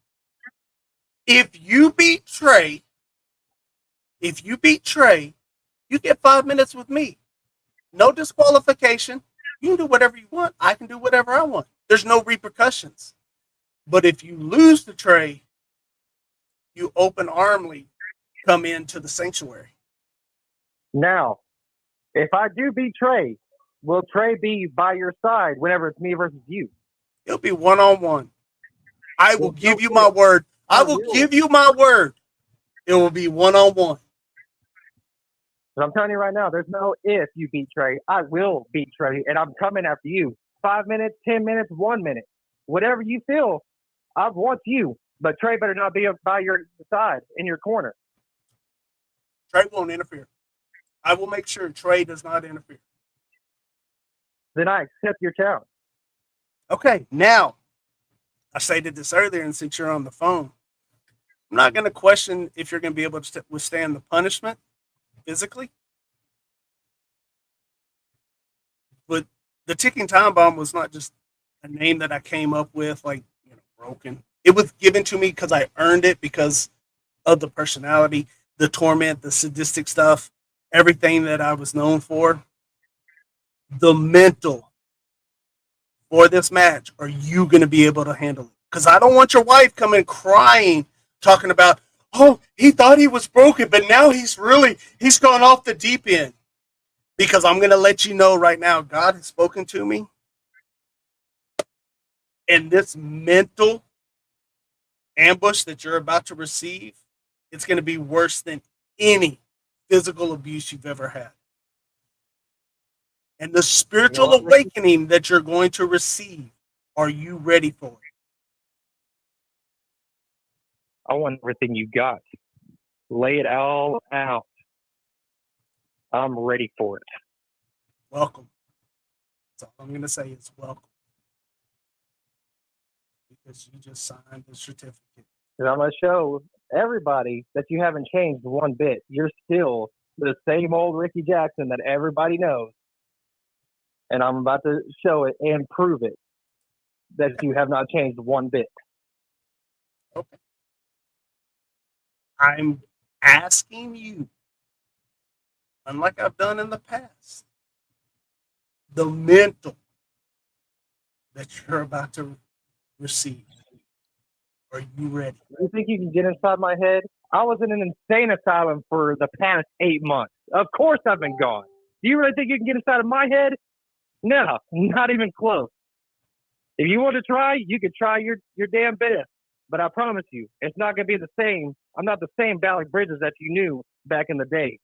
If you beat Trey, you get 5 minutes with me. No disqualification. You can do whatever you want. I can do whatever I want. There's no repercussions. But if you lose to Trey, you open armly come into the sanctuary. Now, if I do beat Trey, will Trey be by your side whenever it's me versus you? It'll be one-on-one. I will give you my word. I will give you my word. It will be one-on-one. But I'm telling you right now, there's no if you beat Trey. I will beat Trey, and I'm coming after you. 5 minutes, 10 minutes, 1 minute. Whatever you feel, I want you. But Trey better not be by your side, in your corner. Trey won't interfere. I will make sure Trey does not interfere. Then I accept your challenge. Okay, now, I stated this earlier, and since you're on the phone, I'm not going to question if you're going to be able to withstand the punishment physically. But the ticking time bomb was not just a name that I came up with, like, broken. It was given to me because I earned it because of the personality, the torment, the sadistic stuff, everything that I was known for. The mental for this match, are you going to be able to handle it? Because I don't want your wife coming crying, talking about, oh, he thought he was broken, but now he's gone off the deep end. Because I'm going to let you know right now, God has spoken to me. And this mental ambush that you're about to receive, it's going to be worse than any physical abuse you've ever had. And the spiritual awakening that you're going to receive, are you ready for it? I want everything you got. Lay it all out. I'm ready for it. Welcome. That's all I'm going to say is welcome. Because you just signed the certificate. And I'm going to show everybody that you haven't changed one bit. You're still the same old Ricky Jackson that everybody knows. And I'm about to show it and prove it that you have not changed one bit. Okay. I'm asking you, unlike I've done in the past, the mental that you're about to receive. Are you ready? You think you can get inside my head? I was in an insane asylum for the past 8 months. Of course I've been gone. Do you really think you can get inside of my head? No, not even close. If you want to try, you can try your damn best. But I promise you, it's not going to be the same. I'm not the same Balak Bridges that you knew back in the day.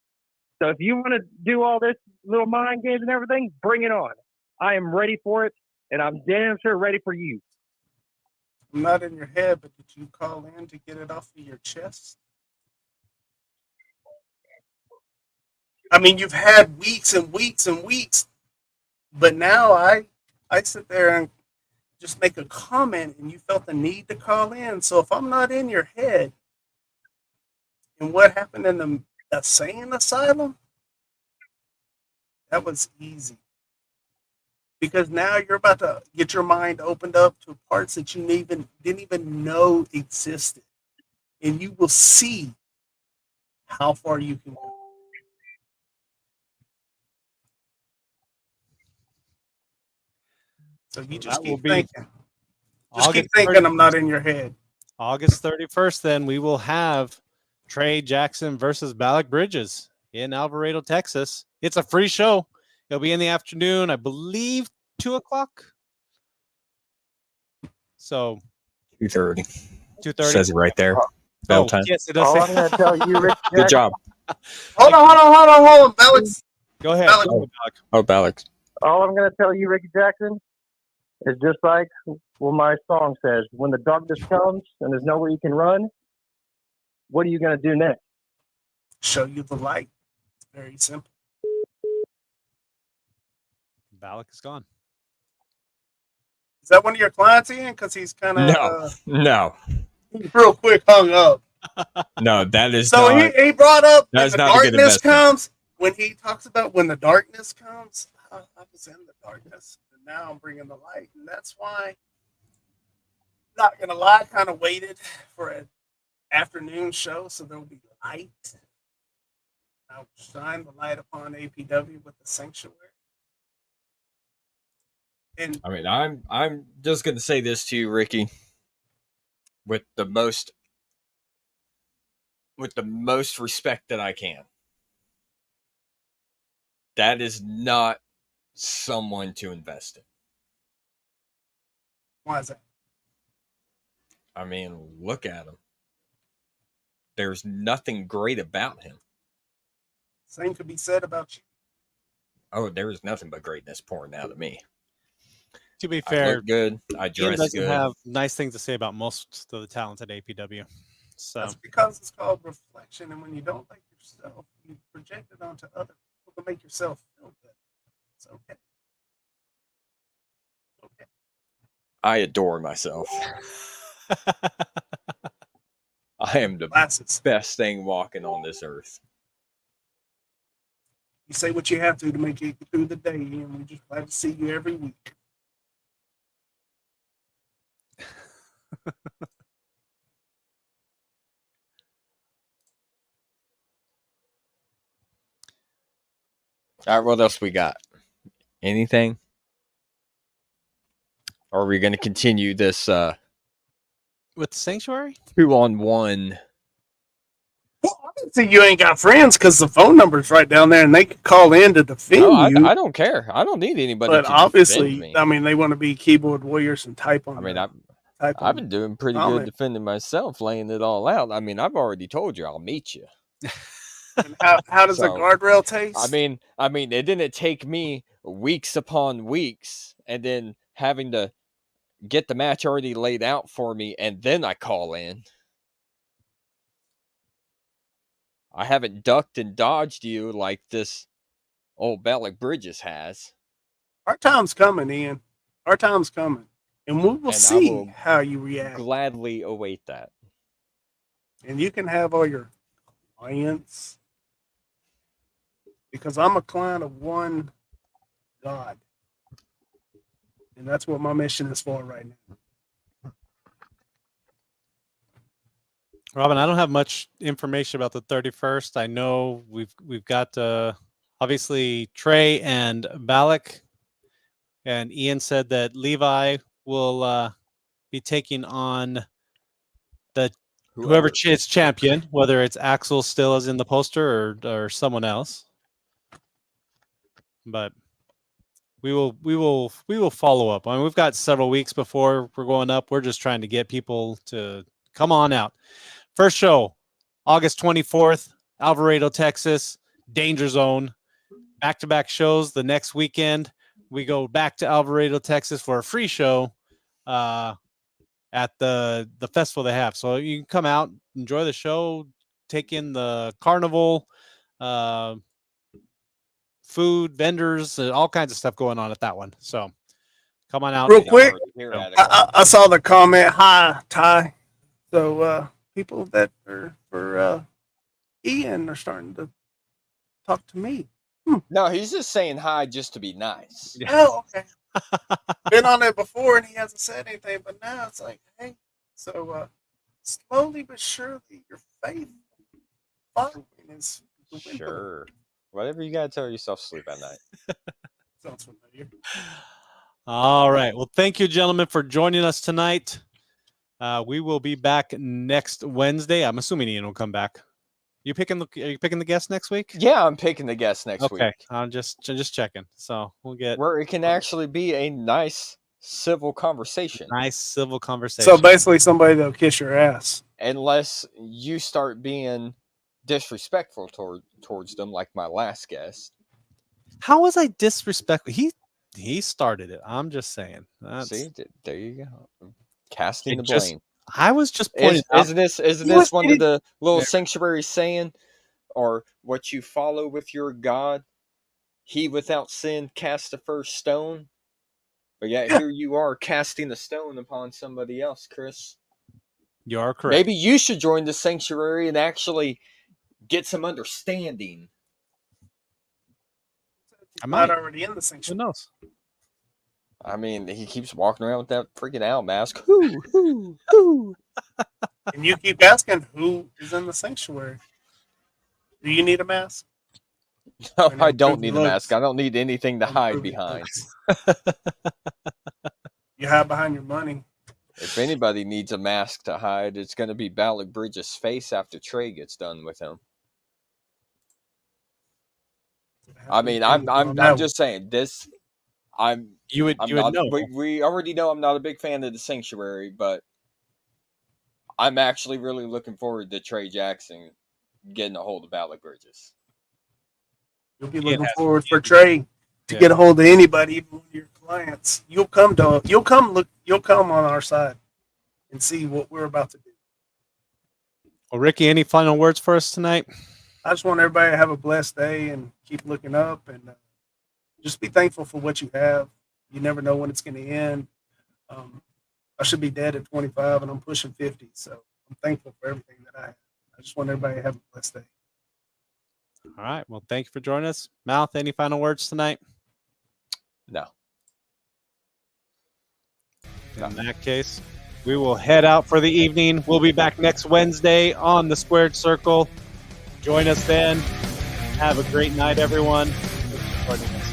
So if you want to do all this little mind games and everything, bring it on. I am ready for it, and I'm damn sure ready for you. I'm not in your head, but did you call in to get it off of your chest? I mean, you've had weeks and weeks and weeks, but now I sit there and just make a comment, and you felt the need to call in. So if I'm not in your head, and what happened in the insane asylum, that was easy. Because now you're about to get your mind opened up to parts that you didn't even know existed. And you will see how far you can go. So you just keep thinking. Just keep thinking I'm not in your head. August 31st, then, we will have Trey Jackson versus Balak Bridges in Alvarado, Texas. It's a free show. It'll be in the afternoon, I believe 2:00. So 2:30. 2:30. Says it right there. Bell time. Yes, it does. All I'm going to tell you, Rick, Good job. Hold on. Alex. Go ahead. Balak. All I'm going to tell you, Ricky Jackson, is just like what my song says. When the darkness comes and there's nowhere you can run, what are you going to do next? Show you the light. It's very simple. Balak is gone. Is that one of your clients, Ian? Because he's kind of no. Real quick hung up. No, that is so not. He brought up when the darkness comes. When he talks about when the darkness comes, I was in the darkness, and now I'm bringing the light, and that's why. Not gonna lie, kind of waited for an afternoon show, so there'll be light. I'll shine the light upon APW with the sanctuary. And I mean, I'm just gonna say this to you, Ricky, with the most respect that I can. That is not someone to invest in. Why is that? I mean, look at him. There's nothing great about him. Same could be said about you. Oh, there is nothing but greatness pouring out of me. To be fair, I look good. I dress good. Have nice things to say about most of the talent at APW. So that's because it's called reflection, and when you don't like yourself, you project it onto other people to make yourself feel good. It's okay. Okay. I adore myself. I am the best thing walking on this earth. You say what you have to make it through the day, and we're just glad to see you every week. All right, what else we got? Anything? Or are we going to continue this with Sanctuary? 2-on-1? Well, I see you ain't got friends because the phone number's right down there, and they can call in to defend you. I don't care. I don't need anybody. But to obviously, defend me. I mean, they want to be keyboard warriors and type on. I mean, I've been doing pretty good defending myself, laying it all out. I mean, I've already told you I'll meet you. And how does a guardrail taste? I mean, it didn't take me weeks upon weeks, and then having to get the match already laid out for me, and then I call in. I haven't ducked and dodged you like this old Bellick Bridges has. Our time's coming, Ian. Our time's coming, and we will see how you react. Gladly await that. And you can have all your clients. Because I'm a client of one God. And that's what my mission is for right now. Robin, I don't have much information about the 31st. I know we've got obviously Trey and Balak. And Ian said that Levi will be taking on the whoever is champion, whether it's Axel still is in the poster or someone else. But we will follow up. I mean, we've got several weeks before we're going up. We're just trying to get people to come on out. First show, August 24th, Alvarado, Texas, Danger Zone. Back-to-back shows the next weekend. We go back to Alvarado, Texas for a free show at the festival they have. So you can come out, enjoy the show, take in the carnival, food, vendors, all kinds of stuff going on at that one. So come on out. Real quick, I saw the comment, hi, Ty. So people that are for Ian are starting to talk to me. No, he's just saying hi just to be nice. Oh, okay. Been on it before and he hasn't said anything, but now it's like, hey. So slowly but surely, your faith following is sure. Whatever you gotta tell yourself, sleep at night. Sounds familiar. All right. Well, thank you, gentlemen, for joining us tonight. We will be back next Wednesday. I'm assuming Ian will come back. Are you picking the guest next week? Yeah, I'm picking the guest next week. Okay, I'm just checking. So we'll get where it can actually be a nice civil conversation. So basically, somebody that'll kiss your ass, unless you start being disrespectful towards them, like my last guest. How was I disrespectful? He started it. I'm just saying. See, there you go. Casting the blame. I was just pointing out. Isn't this one of the little sanctuary saying, or what you follow with your God? He without sin cast the first stone. But yet here you are casting the stone upon somebody else, Chris. You are correct. Maybe you should join the sanctuary and actually get some understanding. I'm not already in the sanctuary. Who knows? I mean, he keeps walking around with that freaking owl mask. Who? And you keep asking who is in the sanctuary. Do you need a mask? No, I don't need a mask. I don't need anything to hide behind. You hide behind your money. If anybody needs a mask to hide, it's going to be Ballard Bridges' face after Trey gets done with him. I mean, I'm just saying this. You would know. We already know I'm not a big fan of the sanctuary, but I'm actually really looking forward to Trey Jackson getting a hold of Ballard Bridges. You'll be looking forward for Trey to get a hold of anybody, even one of your clients. You'll come on our side and see what we're about to do. Well, Ricky, any final words for us tonight? I just want everybody to have a blessed day and keep looking up and just be thankful for what you have. You never know when it's going to end. I should be dead at 25 and I'm pushing 50. So I'm thankful for everything that I have. I just want everybody to have a blessed day. All right. Well, thank you for joining us. Mouth, any final words tonight? No. In that case, we will head out for the evening. We'll be back next Wednesday on the Squared Circle. Join us then. Have a great night, everyone. Thanks for joining us.